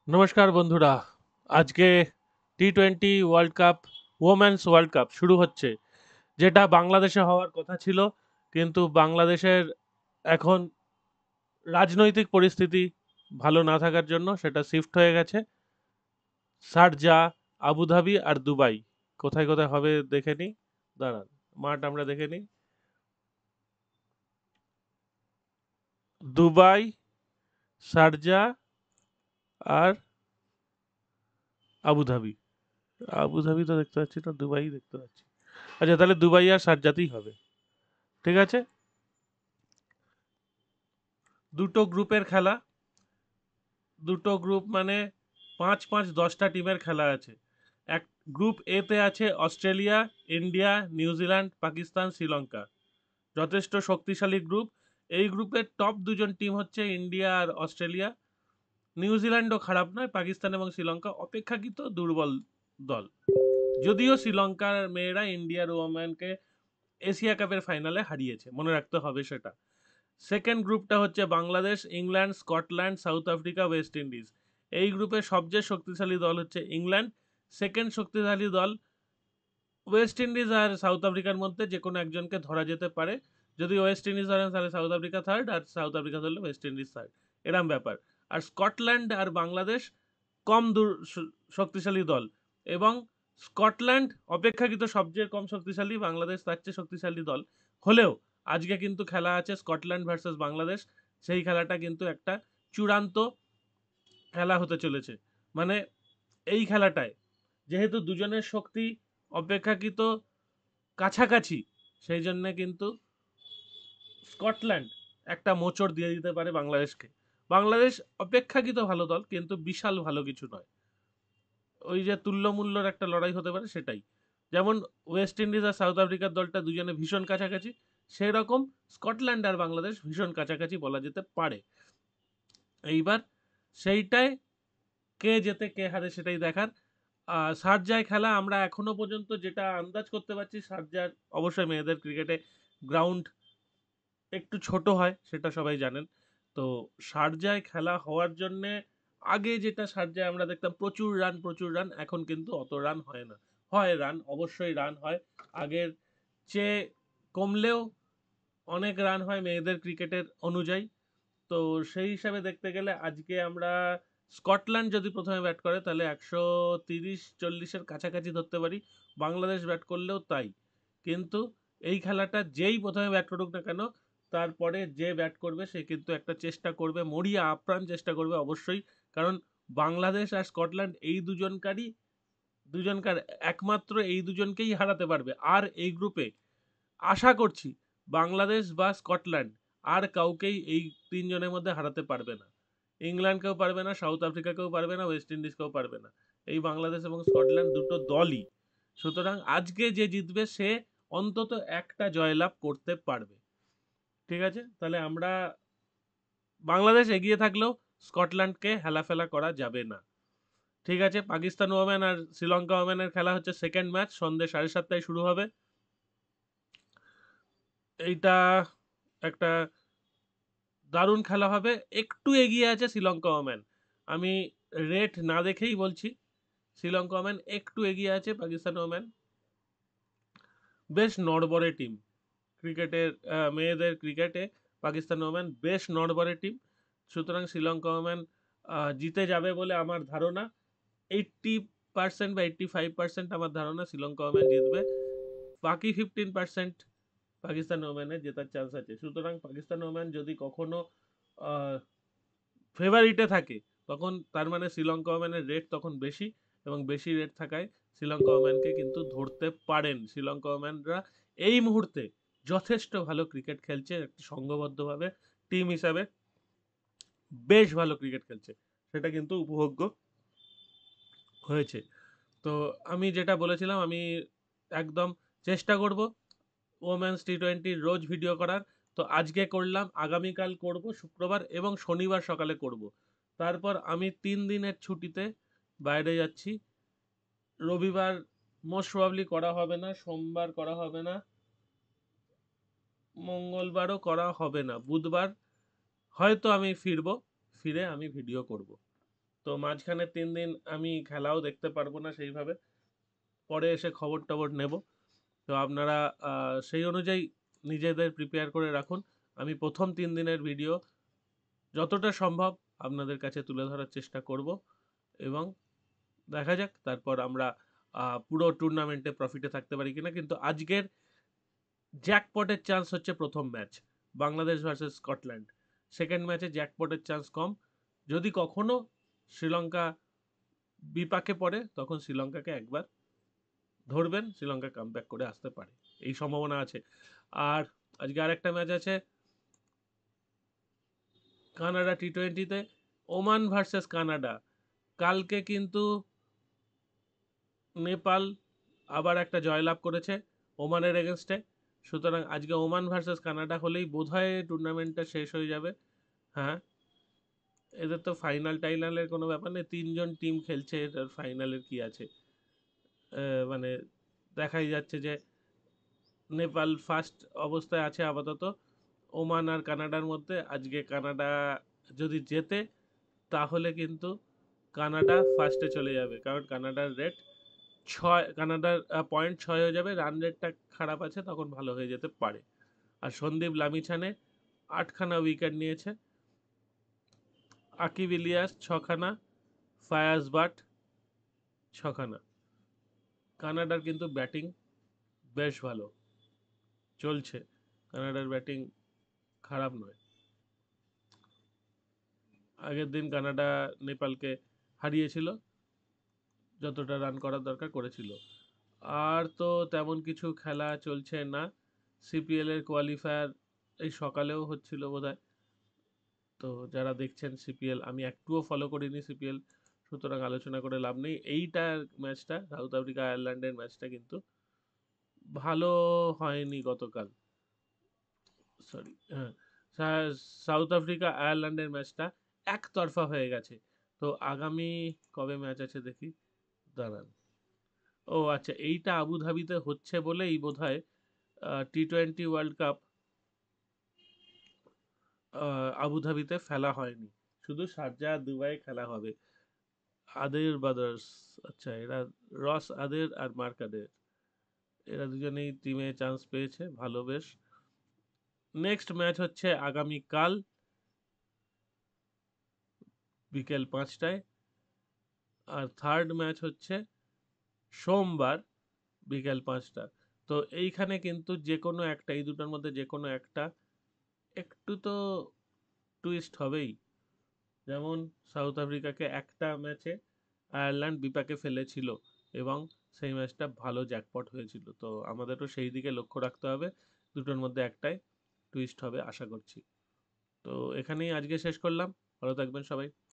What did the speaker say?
নমস্কার বন্ধুরা। আজকে টি-20 world cup, women's world cup শুরু হচ্ছে, যেটা বাংলাদেশে হওয়ার কথা ছিল, কিন্তু বাংলাদেশের এখন রাজনৈতিক পরিস্থিতি ভালো না থাকার জন্য সেটা শিফট হয়ে গেছে শারজা, আবুধাবি আর দুবাই। কোথায় কোথায় হবে দেখে নিই, দাঁড়ান মাঠ আমরা দেখে নিই। দুবাই, শারজা আর আবুধাবি। আবুধাবি তো দেখতে পাচ্ছি না, দুবাই দেখতে পাচ্ছি। আচ্ছা, তাহলে দুবাই আর শারজাতেই হবে। ঠিক আছে, দুটো গ্রুপের খেলা, দুটো গ্রুপ মানে ৫-৫ ১০টা টিমের খেলা আছে। এক গ্রুপ এ তে আছে Australia, India, New Zealand, Pakistan, Sri Lanka. যথেষ্ট শক্তিশালী গ্রুপ। এই গ্রুপের টপ দুজন টিম হচ্ছে ইন্ডিয়া আর অস্ট্রেলিয়া। নিউজিল্যান্ডও খারাপ নয়, পাকিস্তান এবং শ্রীলঙ্কা অপেক্ষাকৃত দুর্বল দল। যদিও শ্রীলঙ্কার মেয়েরা ইন্ডিয়ার ওমেনকে এশিয়া কাপের ফাইনালে হারিয়েছে, মনে রাখতে হবে সেটা। সেকেন্ড গ্রুপটা হচ্ছে Bangladesh, England, Scotland, south Africa, West Indies. এই গ্রুপের সবচেয়ে শক্তিশালী দল হচ্ছে ইংল্যান্ড। সেকেন্ড শক্তিশালী দল ওয়েস্ট ইন্ডিজ আর সাউথ আফ্রিকার মধ্যে যে কোনো একজনকে ধরা যেতে পারে। যদি ওয়েস্ট ইন্ডিজ ধরেন তাহলে সাউথ আফ্রিকা থার্ড, আর সাউথ আফ্রিকা ধরলে ওয়েস্ট ইন্ডিজ থার্ড, এরম ব্যাপার। আর স্কটল্যান্ড আর বাংলাদেশ কম শক্তিশালী দল, এবং স্কটল্যান্ড অপেক্ষাকৃত সবচেয়ে কম শক্তিশালী, বাংলাদেশ তার চেয়ে শক্তিশালী দল হলেও আজকে কিন্তু খেলা আছে স্কটল্যান্ড ভার্সেস বাংলাদেশ। সেই খেলাটা কিন্তু একটা চূড়ান্ত খেলা হতে চলেছে। মানে এই খেলাটায় যেহেতু দুজনের শক্তি অপেক্ষাকৃত কাছাকাছি, সেই জন্য কিন্তু স্কটল্যান্ড একটা মোচড় দিয়ে দিতে পারে বাংলাদেশকে। বাংলাদেশ অপেক্ষাকৃত ভালো দল, কিন্তু বিশাল ভালো কিছু নয়। ওই যে তুল্যমূল্যর একটা লড়াই হতে পারে সেটাই। যেমন ওয়েস্ট ইন্ডিজ আর সাউথ আফ্রিকার দলটা দুজনে ভীষণ কাছাকাছি, সেই রকম স্কটল্যান্ড আর বাংলাদেশ ভীষণ কাছাকাছি বলা যেতে পারে। এইবার সেইটায় কে জেতে কে হারে সেটাই দেখার। শারজায় খেলা, আমরা এখনো পর্যন্ত যেটা আন্দাজ করতে পারছি, শারজার অবশ্যই মেয়েদের ক্রিকেটে গ্রাউন্ড একটু ছোট হয়, সেটা সবাই জানেন। তো শারজায় খেলা হওয়ার জন্যে আগে যেটা শারজায় আমরা দেখতাম প্রচুর রান প্রচুর রান, এখন কিন্তু অত রান হয় না। হয় রান, অবশ্যই রান হয়, আগের চেয়ে কমলেও অনেক রান হয় মেয়েদের ক্রিকেটের অনুযায়ী। তো সেই হিসাবে দেখতে গেলে আজকে আমরা স্কটল্যান্ড যদি প্রথমে ব্যাট করে তাহলে ১৩০-৪০-এর কাছাকাছি ধরতে পারি। বাংলাদেশ ব্যাট করলেও তাই। কিন্তু এই খেলাটা যেই প্রথমে ব্যাট করুক না কেন, তারপরে যে ব্যাট করবে সে কিন্তু একটা চেষ্টা করবে, মরিয়া আপ্রাণ চেষ্টা করবে অবশ্যই। কারণ বাংলাদেশ আর স্কটল্যান্ড এই দুজনকার একমাত্র এই দুজনকেই হারাতে পারবে। আর এই গ্রুপে আশা করছি বাংলাদেশ বা স্কটল্যান্ড আর কাউকেই এই তিনজনের মধ্যে হারাতে পারবে না। ইংল্যান্ডকেও পারবে না, সাউথ আফ্রিকাকেও পারবে না, ওয়েস্ট ইন্ডিজকেও পারবে না। এই বাংলাদেশ এবং স্কটল্যান্ড দুটো দলই। সুতরাং আজকে যে জিতবে সে অন্তত একটা জয়লাভ করতে পারবে। ঠিক আছে, তাহলে আমরা বাংলাদেশ এগিয়ে থাকলেও স্কটল্যান্ডকে হেলাফেলা করা যাবে না। ঠিক আছে, পাকিস্তান ওমেন আর শ্রীলঙ্কা ওমেনের খেলা হচ্ছে সেকেন্ড ম্যাচ, সন্ধ্যে 7:30টায় শুরু হবে। এইটা একটা দারুণ খেলা হবে। একটু এগিয়ে আছে শ্রীলঙ্কা ওমেন, আমি রেট না দেখেই বলছি। শ্রীলঙ্কা ওমেন একটু এগিয়ে আছে, পাকিস্তান ওমেন বেশ নড়বড়ে টিম ক্রিকেটের। মেয়েদের ক্রিকেটে পাকিস্তান ওমেন বেশ নড়বড়ে টিম। সুতরাং শ্রীলঙ্কা ওমেন জিতে যাবে বলে আমার ধারণা। 80% বা 85% আমার ধারণা শ্রীলঙ্কা ওমেন জিতবে। বাকি 15% পাকিস্তান ওমেনের জেতার চান্স আছে। সুতরাং পাকিস্তান ওমেন যদি কখনো ফেভারিটে থাকে, তখন তার মানে শ্রীলঙ্কা ওমেনের রেট তখন বেশি, এবং বেশি রেট থাকায় শ্রীলঙ্কা ওমেনকে কিন্তু ধরতে পারেন। শ্রীলঙ্কা ওমেনরা এই মুহূর্তে যথেষ্ট ভালো ক্রিকেট খেলছে, একটি সংঘবদ্ধভাবে টিম হিসাবে বেশ ভালো ক্রিকেট খেলছে, সেটা কিন্তু উপভোগ্য হয়েছে। তো আমি যেটা বলেছিলাম, আমি একদম চেষ্টা করব ওমেন্স টি-20 রোজ ভিডিও করার। তো আজকে করলাম, আগামীকাল করব শুক্রবার, এবং শনিবার সকালে করব। তারপর আমি 3 দিনের ছুটিতে বাইরে যাচ্ছি। রবিবার মোস্ট প্রবাবলি করা হবে না, সোমবার করা হবে না, মঙ্গলবারও করা হবে না, বুধবার হয়তো আমি ফিরবো, ফিরে আমি ভিডিও করব। তো মাঝখানে 3 দিন আমি খেলাও দেখতে পারবো না সেইভাবে, পরে এসে খবর টবর নেব। তো আপনারা সেই অনুযায়ী নিজেদের প্রিপেয়ার করে রাখুন। আমি প্রথম 3 দিনের ভিডিও যতটা সম্ভব আপনাদের কাছে তুলে ধরার চেষ্টা করব, এবং দেখা যাক তারপর আমরা পুরো টুর্নামেন্টে প্রফিটে থাকতে পারি কিনা। কিন্তু আজকের জ্যাকপটের চান্স হচ্ছে প্রথম match, Bangladesh versus Scotland. Second ম্যাচে জ্যাকপটের চান্স কম। যদি কখনো শ্রীলঙ্কা বিপাকে পড়ে তখন শ্রীলঙ্কাকে একবার ধরবেন, শ্রীলঙ্কা কামব্যাক করে আসতে পারে, এই সম্ভাবনা আছে। আর আজকে আরেকটা ম্যাচ আছে কানাডা টি20-তে, ওমান ভার্সেস কানাডা। কালকে কিন্তু নেপাল আবার একটা জয়লাভ করেছে ওমানের এগেনস্টে, সুতরাং আজকে ওমান ভার্সেস কানাডা হলেই বোধহয় টুর্নামেন্টটা শেষ হয়ে যাবে। হ্যাঁ, এদের তো ফাইনাল টাইনালের কোনো ব্যাপার নেই, 3জন টিম খেলছে, এটার ফাইনালের কি আছে। মানে দেখাই যাচ্ছে যে নেপাল ফার্স্ট অবস্থায় আছে আপাতত ওমান আর কানাডার মধ্যে। আজকে কানাডা যদি জেতে তাহলে কিন্তু কানাডা ফার্স্টে চলে যাবে, কারণ কানাডার রেট 6, কানাডার পয়েন্ট 6 হয়ে যাবে, রান রেটটা খারাপ আছে, তখন ভালো হয়ে যেতে পারে। আর সন্দীপ লামিছানে 8খানা উইকেট নিয়েছে, আকিব ইলিয়াস 6খানা, ফায়াজ বাট 6খানা। কানাডার কিন্তু ব্যাটিং বেশ ভালো চলছে, কানাডার ব্যাটিং খারাপ নয়। আগের দিন কানাডা নেপালকে হারিয়েছিল, যতটা রান করার দরকার করেছিল। আর তো তেমন কিছু খেলা চলছে না। সিপিএল এর কোয়ালিফায়ার এই সকালেও হচ্ছিল বোধহয়। তো যারা দেখছেন সিপিএল, আমি একটুও ফলো করিনি সিপিএল, সুতরাং আলোচনা করে লাভ নেই। এইটার ম্যাচটা, সাউথ আফ্রিকা আয়ারল্যান্ডের ম্যাচটা কিন্তু ভালো হয়নি গতকাল। সরি, হ্যাঁ, সাউথ আফ্রিকা আয়ারল্যান্ডের ম্যাচটা একতরফা হয়ে গেছে। তো আগামী কবে ম্যাচ আছে দেখি, দাঁড়ান। ও আচ্ছা, এইটা আবুধাবিতে হচ্ছে বলেই বোধহয় টি20 ওয়ার্ল্ড কাপ আবুধাবিতে ফেলা হয়নি, শুধু শারজা আর দুবাই খেলা হবে। আদের ব্রাদার্স, আচ্ছা এরা রস আদের আর মার্ক আদের, এরা দুজনেই টিমে চান্স পেয়েছে, ভালো বেশ। নেক্সট ম্যাচ হচ্ছে আগামীকাল বিকেল 5টায়, আর থার্ড ম্যাচ হচ্ছে সোমবার বিকেল 5টা। তো এইখানে কিন্তু যে কোনো একটা, এই দুটোর মধ্যে যে কোনো একটা একটু তো টুইস্ট হবেই। যেমন সাউথ আফ্রিকাকে একটা ম্যাচে আয়ারল্যান্ড বিপাকে ফেলেছিল, এবং সেই ম্যাচটা ভালো জ্যাকপট হয়েছিল। তো আমাদেরও সেই দিকে লক্ষ্য রাখতে হবে, দুটোর মধ্যে একটাই টুইস্ট হবে আশা করছি। তো এখানেই আজকে শেষ করলাম, ভালো থাকবেন সবাই।